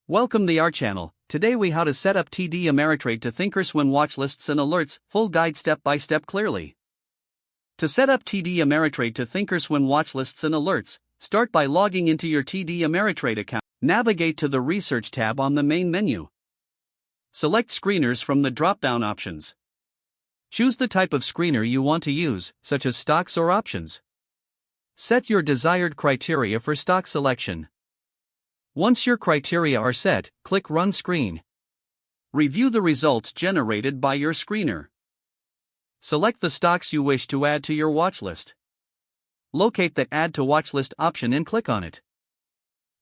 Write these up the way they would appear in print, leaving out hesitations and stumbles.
Welcome to our channel. Today we how to set up TD Ameritrade to thinkorswim watchlists and alerts, full guide step by step clearly. To set up TD Ameritrade to thinkorswim watchlists and alerts, start by logging into your TD Ameritrade account. Navigate to the Research tab on the main menu. Select Screeners from the drop-down options. Choose the type of screener you want to use, such as stocks or options. Set your desired criteria for stock selection. Once your criteria are set, click Run Screen. Review the results generated by your screener. Select the stocks you wish to add to your watchlist. Locate the Add to Watchlist option and click on it.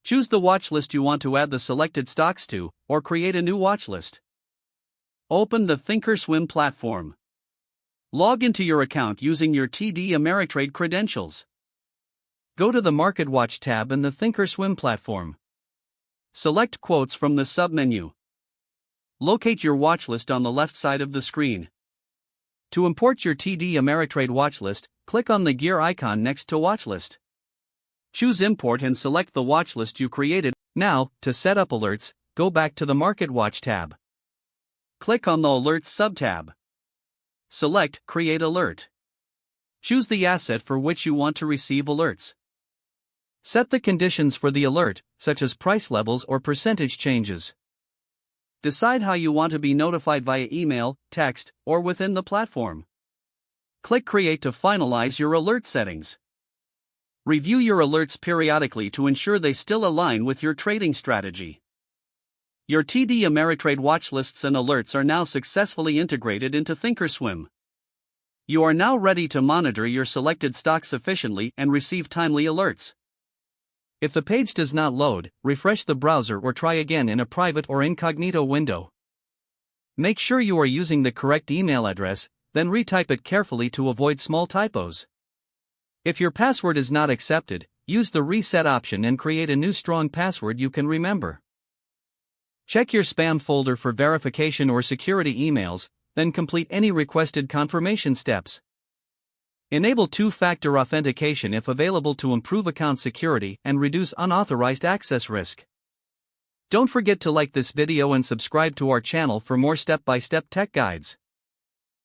Choose the watchlist you want to add the selected stocks to, or create a new watchlist. Open the thinkorswim platform. Log into your account using your TD Ameritrade credentials. Go to the MarketWatch tab in the thinkorswim platform. Select Quotes from the submenu. Locate your watchlist on the left side of the screen. To import your TD Ameritrade watchlist, click on the gear icon next to Watchlist. Choose Import and select the watchlist you created. Now, to set up alerts, go back to the MarketWatch tab. Click on the Alerts subtab. Select Create Alert. Choose the asset for which you want to receive alerts. Set the conditions for the alert, such as price levels or percentage changes. Decide how you want to be notified via email, text, or within the platform. Click Create to finalize your alert settings. Review your alerts periodically to ensure they still align with your trading strategy. Your TD Ameritrade watchlists and alerts are now successfully integrated into thinkorswim. You are now ready to monitor your selected stocks efficiently and receive timely alerts. If the page does not load, refresh the browser or try again in a private or incognito window. Make sure you are using the correct email address, then retype it carefully to avoid small typos. If your password is not accepted, use the reset option and create a new strong password you can remember. Check your spam folder for verification or security emails, then complete any requested confirmation steps. Enable two-factor authentication if available to improve account security and reduce unauthorized access risk. Don't forget to like this video and subscribe to our channel for more step-by-step tech guides.